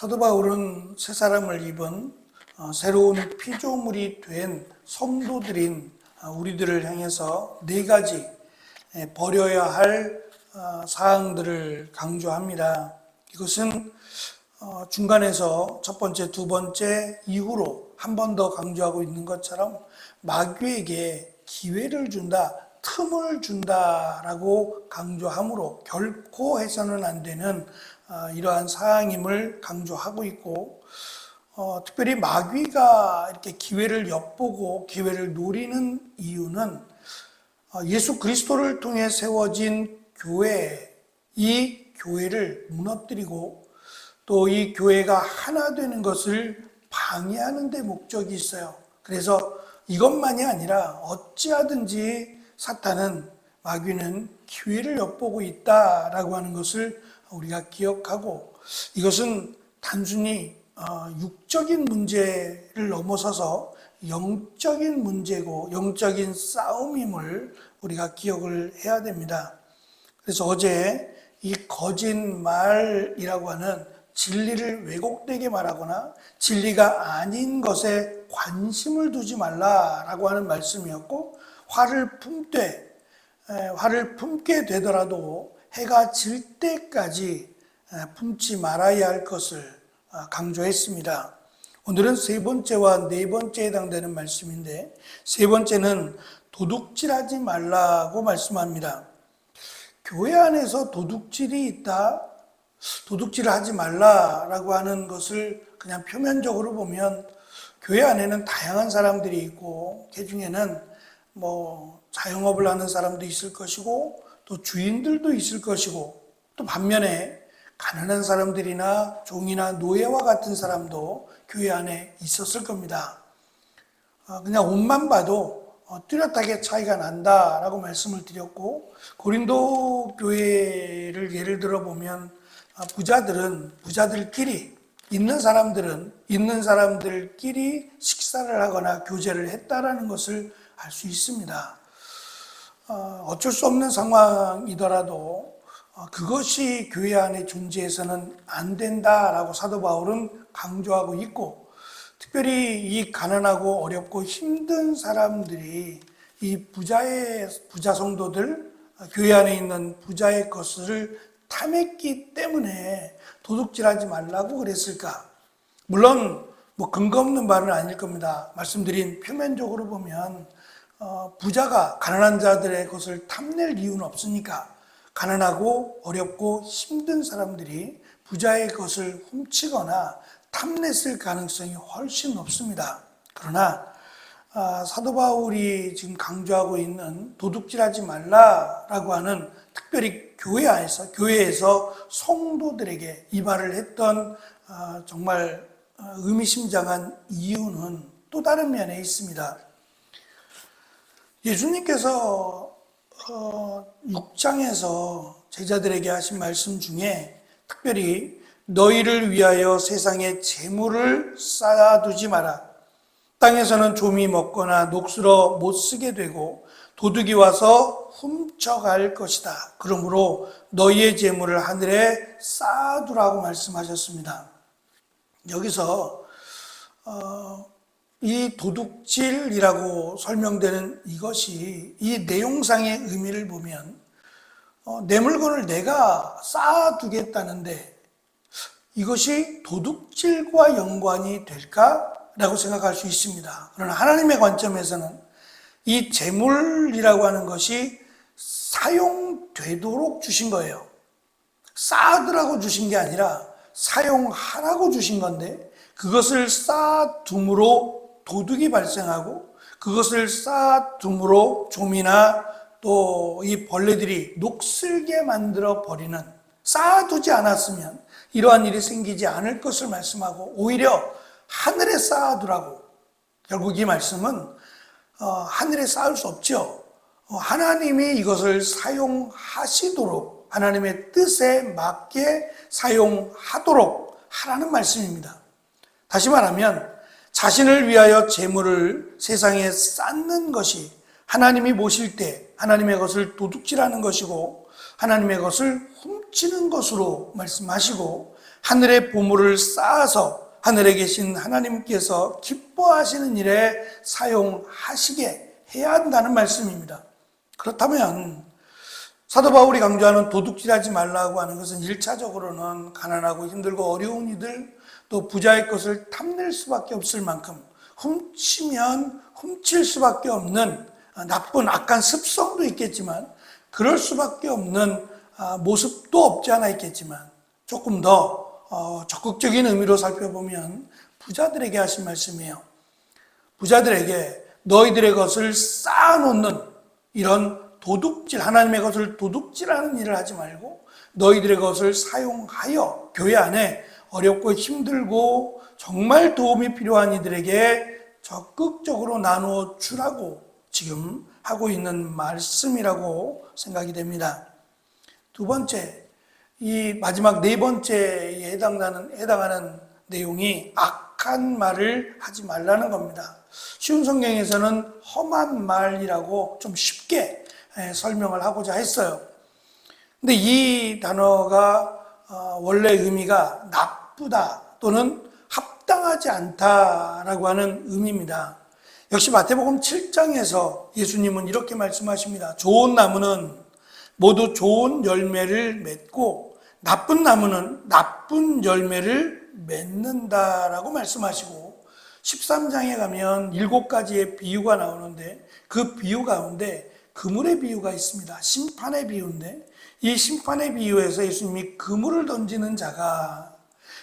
사도 바울은 새 사람을 입은 새로운 피조물이 된 성도들인 우리들을 향해서 네 가지 버려야 할 사항들을 강조합니다. 이것은 중간에서 첫 번째, 두 번째 이후로 한 번 더 강조하고 있는 것처럼 마귀에게 기회를 준다, 틈을 준다라고 강조하므로 결코 해서는 안 되는 이러한 사항임을 강조하고 있고, 특별히 마귀가 이렇게 기회를 엿보고 기회를 노리는 이유는 예수 그리스도를 통해 세워진 교회, 이 교회를 무너뜨리고 또 이 교회가 하나 되는 것을 방해하는 데 목적이 있어요. 그래서 이것만이 아니라 어찌하든지 사탄은, 마귀는 기회를 엿보고 있다라고 하는 것을 우리가 기억하고, 이것은 단순히 육적인 문제를 넘어서서 영적인 문제고 영적인 싸움임을 우리가 기억을 해야 됩니다. 그래서 어제 이 거짓말이라고 하는 진리를 왜곡되게 말하거나 진리가 아닌 것에 관심을 두지 말라라고 하는 말씀이었고, 화를 품게 되더라도 해가 질 때까지 품지 말아야 할 것을 강조했습니다. 오늘은 세 번째와 네 번째에 해당되는 말씀인데, 세 번째는 도둑질하지 말라고 말씀합니다. 교회 안에서 도둑질이 있다, 도둑질을 하지 말라라고 하는 것을 그냥 표면적으로 보면 교회 안에는 다양한 사람들이 있고, 그 중에는 자영업을 하는 사람도 있을 것이고 또 주인들도 있을 것이고, 또 반면에 가난한 사람들이나 종이나 노예와 같은 사람도 교회 안에 있었을 겁니다. 그냥 옷만 봐도 뚜렷하게 차이가 난다라고 말씀을 드렸고, 고린도 교회를 예를 들어 보면 부자들끼리, 있는 사람들끼리 식사를 하거나 교제를 했다라는 것을 알 수 있습니다. 어쩔 수 없는 상황이더라도 그것이 교회 안에 존재해서는 안 된다라고 사도 바울은 강조하고 있고, 특별히 이 가난하고 어렵고 힘든 사람들이 이 부자 성도들, 교회 안에 있는 부자의 것을 탐했기 때문에 도둑질하지 말라고 그랬을까? 물론 근거 없는 말은 아닐 겁니다. 말씀드린 표면적으로 보면 부자가 가난한 자들의 것을 탐낼 이유는 없으니까 가난하고 어렵고 힘든 사람들이 부자의 것을 훔치거나 탐냈을 가능성이 훨씬 높습니다. 그러나 사도 바울이 지금 강조하고 있는 도둑질하지 말라라고 하는, 특별히 교회에서 성도들에게 이 말을 했던 정말 의미심장한 이유는 또 다른 면에 있습니다. 예수님께서 6장에서 제자들에게 하신 말씀 중에 특별히 너희를 위하여 세상에 재물을 쌓아두지 마라. 땅에서는 좀이 먹거나 녹슬어 못 쓰게 되고 도둑이 와서 훔쳐갈 것이다. 그러므로 너희의 재물을 하늘에 쌓아두라고 말씀하셨습니다. 여기서 이 도둑질이라고 설명되는 이것이, 이 내용상의 의미를 보면 내 물건을 내가 쌓아두겠다는데 이것이 도둑질과 연관이 될까라고 생각할 수 있습니다. 그러나 하나님의 관점에서는 이 재물이라고 하는 것이 사용되도록 주신 거예요. 쌓아두라고 주신 게 아니라 사용하라고 주신 건데, 그것을 쌓아둠으로 도둑이 발생하고 그것을 쌓아둠으로 좀이나 또 이 벌레들이 녹슬게 만들어 버리는, 쌓아두지 않았으면 이러한 일이 생기지 않을 것을 말씀하고, 오히려 하늘에 쌓아두라고. 결국 이 말씀은 하늘에 쌓을 수 없죠. 하나님이 이것을 사용하시도록, 하나님의 뜻에 맞게 사용하도록 하라는 말씀입니다. 다시 말하면 자신을 위하여 재물을 세상에 쌓는 것이 하나님이 보실 때 하나님의 것을 도둑질하는 것이고 하나님의 것을 훔치는 것으로 말씀하시고, 하늘의 보물을 쌓아서 하늘에 계신 하나님께서 기뻐하시는 일에 사용하시게 해야 한다는 말씀입니다. 그렇다면 사도 바울이 강조하는 도둑질하지 말라고 하는 것은 1차적으로는 가난하고 힘들고 어려운 이들, 또 부자의 것을 탐낼 수밖에 없을 만큼 훔치면 훔칠 수밖에 없는 나쁜 악한 습성도 있겠지만 그럴 수밖에 없는 모습도 없지 않아 있겠지만 조금 더 적극적인 의미로 살펴보면 부자들에게 하신 말씀이에요. 부자들에게 너희들의 것을 쌓아놓는 이런 도둑질, 하나님의 것을 도둑질하는 일을 하지 말고 너희들의 것을 사용하여 교회 안에 어렵고 힘들고 정말 도움이 필요한 이들에게 적극적으로 나누어 주라고 지금 하고 있는 말씀이라고 생각이 됩니다. 두 번째, 이 마지막 네 번째에 해당하는 내용이 악한 말을 하지 말라는 겁니다. 쉬운 성경에서는 험한 말이라고 좀 쉽게 설명을 하고자 했어요. 근데 이 단어가 원래 의미가 나쁘다 또는 합당하지 않다라고 하는 의미입니다. 역시 마태복음 7장에서 예수님은 이렇게 말씀하십니다. 좋은 나무는 모두 좋은 열매를 맺고 나쁜 나무는 나쁜 열매를 맺는다라고 말씀하시고 13장에 가면 7가지의 비유가 나오는데 그 비유 가운데 그물의 비유가 있습니다. 심판의 비유인데 이 심판의 비유에서 예수님이 그물을 던지는 자가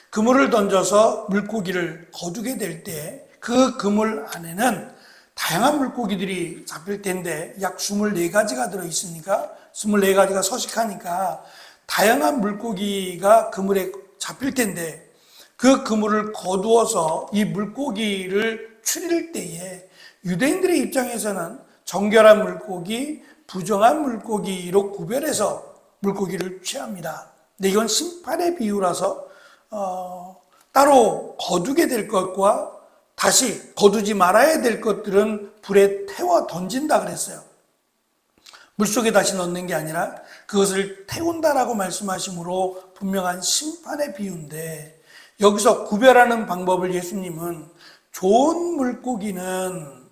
그물을 던져서 물고기를 거두게 될 때 그 그물 안에는 다양한 물고기들이 잡힐 텐데 약 24가지가 들어있으니까 24가지가 서식하니까 다양한 물고기가 그물에 잡힐 텐데 그 그물을 거두어서 이 물고기를 추릴 때에 유대인들의 입장에서는 정결한 물고기, 부정한 물고기로 구별해서 물고기를 취합니다. 근데 이건 심판의 비유라서 따로 거두게 될 것과 다시 거두지 말아야 될 것들은 불에 태워 던진다 그랬어요. 물속에 다시 넣는 게 아니라 그것을 태운다라고 말씀하시므로 분명한 심판의 비유인데 여기서 구별하는 방법을 예수님은 좋은 물고기는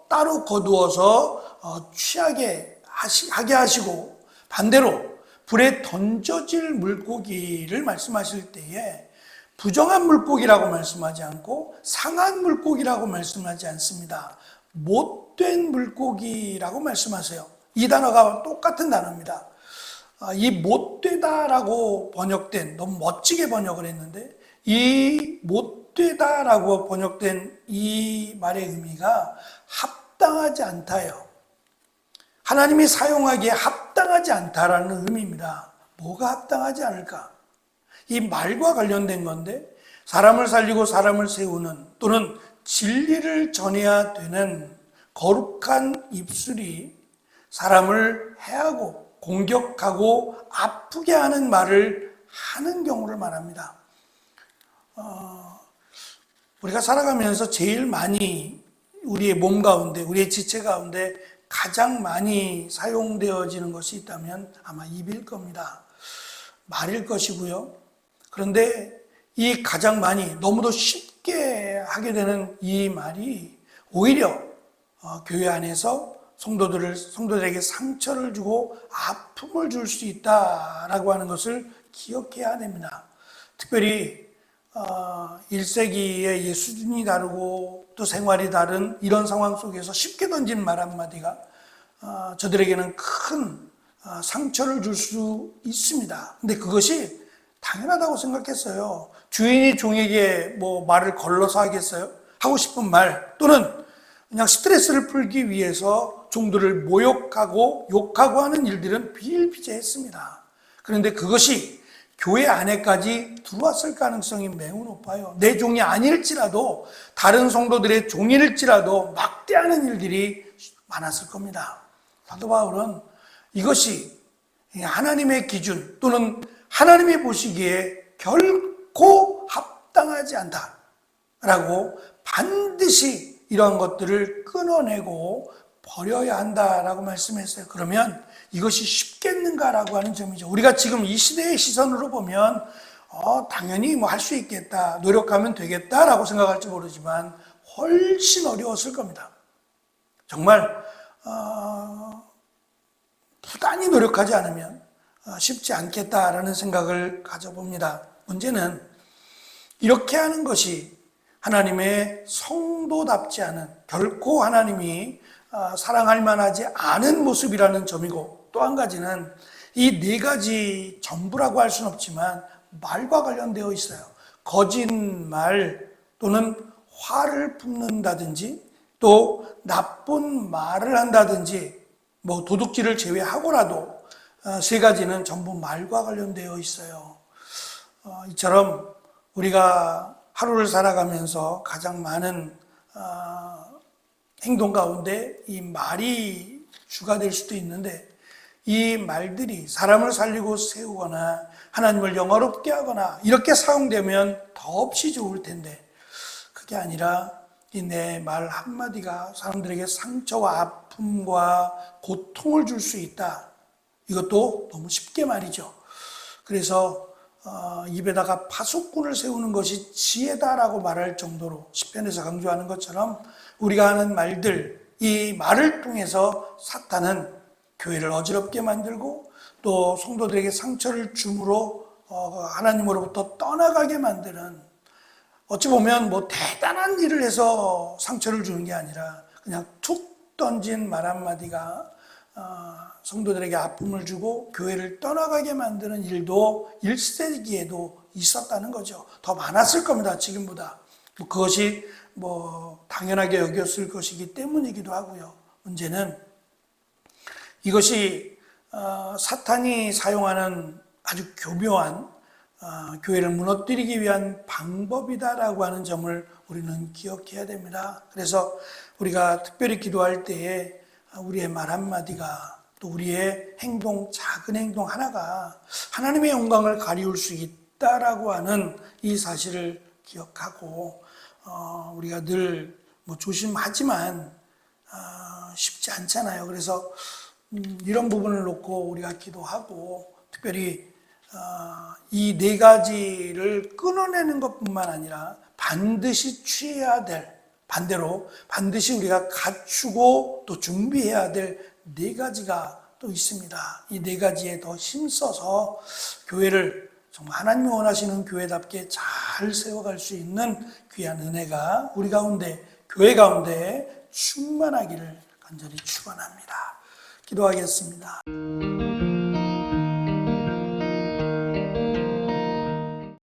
따로 거두어서 취하게 하게 하시고 반대로 불에 던져질 물고기를 말씀하실 때에 부정한 물고기라고 말씀하지 않고 상한 물고기라고 말씀하지 않습니다. 못된 물고기라고 말씀하세요. 이 단어가 똑같은 단어입니다. 이 못되다라고 번역된, 너무 멋지게 번역을 했는데 이 못되다라고 번역된 이 말의 의미가 합당하지 않다예요. 하나님이 사용하기에 합당하지 않다라는 의미입니다. 뭐가 합당하지 않을까? 이 말과 관련된 건데 사람을 살리고 사람을 세우는 또는 진리를 전해야 되는 거룩한 입술이 사람을 해하고 공격하고 아프게 하는 말을 하는 경우를 말합니다. 우리가 살아가면서 제일 많이 우리의 몸 가운데, 우리의 지체 가운데 가장 많이 사용되어지는 것이 있다면 아마 입일 겁니다. 말일 것이고요. 그런데 이 가장 많이 너무도 쉽게 하게 되는 이 말이 오히려 교회 안에서 성도들에게 상처를 주고 아픔을 줄 수 있다라고 하는 것을 기억해야 됩니다. 특별히 1세기의 수준이 다르고 또 생활이 다른 이런 상황 속에서 쉽게 던진 말 한마디가 저들에게는 큰 상처를 줄 수 있습니다. 근데 그것이 당연하다고 생각했어요. 주인이 종에게 말을 걸러서 하겠어요? 하고 싶은 말 또는 그냥 스트레스를 풀기 위해서 종들을 모욕하고 욕하고 하는 일들은 비일비재했습니다. 그런데 그것이 교회 안에까지 들어왔을 가능성이 매우 높아요. 내 종이 아닐지라도 다른 성도들의 종일지라도 막대하는 일들이 많았을 겁니다. 사도 바울은 이것이 하나님의 기준 또는 하나님이 보시기에 결코 합당하지 않다라고 반드시 이러한 것들을 끊어내고 버려야 한다라고 말씀했어요. 그러면 이것이 쉽겠는가라고 하는 점이죠. 우리가 지금 이 시대의 시선으로 보면 당연히 뭐 할 수 있겠다, 노력하면 되겠다라고 생각할지 모르지만 훨씬 어려웠을 겁니다. 정말 부단히 노력하지 않으면 쉽지 않겠다라는 생각을 가져봅니다. 문제는 이렇게 하는 것이 하나님의 성도답지 않은, 결코 하나님이 사랑할 만하지 않은 모습이라는 점이고, 또 한 가지는 이 네 가지 전부라고 할 수는 없지만 말과 관련되어 있어요. 거짓말 또는 화를 품는다든지 또 나쁜 말을 한다든지, 뭐 도둑질을 제외하고라도 세 가지는 전부 말과 관련되어 있어요. 이처럼 우리가 하루를 살아가면서 가장 많은 행동 가운데 이 말이 주가 될 수도 있는데, 이 말들이 사람을 살리고 세우거나 하나님을 영화롭게 하거나 이렇게 사용되면 더없이 좋을 텐데, 그게 아니라 이 내 말 한마디가 사람들에게 상처와 아픔과 고통을 줄 수 있다. 이것도 너무 쉽게 말이죠. 그래서 입에다가 파수꾼을 세우는 것이 지혜다라고 말할 정도로 시편에서 강조하는 것처럼 우리가 하는 말들, 이 말을 통해서 사탄은 교회를 어지럽게 만들고 또 성도들에게 상처를 줌으로 하나님으로부터 떠나가게 만드는, 어찌 보면 뭐 대단한 일을 해서 상처를 주는 게 아니라 그냥 툭 던진 말 한마디가 성도들에게 아픔을 주고 교회를 떠나가게 만드는 일도 1세기에도 있었다는 거죠. 더 많았을 겁니다, 지금보다. 그것이 뭐 당연하게 여겼을 것이기 때문이기도 하고요. 문제는 이것이 사탄이 사용하는 아주 교묘한 교회를 무너뜨리기 위한 방법이다라고 하는 점을 우리는 기억해야 됩니다. 그래서 우리가 특별히 기도할 때에 우리의 말 한마디가, 또 우리의 행동, 작은 행동 하나가 하나님의 영광을 가리울 수 있다라고 하는 이 사실을 기억하고, 우리가 늘 뭐 조심하지만 쉽지 않잖아요. 그래서 이런 부분을 놓고 우리가 기도하고, 특별히 이 네 가지를 끊어내는 것뿐만 아니라 반드시 취해야 될, 반대로 반드시 우리가 갖추고 또 준비해야 될 네 가지가 또 있습니다. 이 네 가지에 더 힘써서 교회를 정말 하나님이 원하시는 교회답게 잘 세워갈 수 있는 귀한 은혜가 우리 가운데, 교회 가운데 충만하기를 간절히 축원합니다. 기도하겠습니다.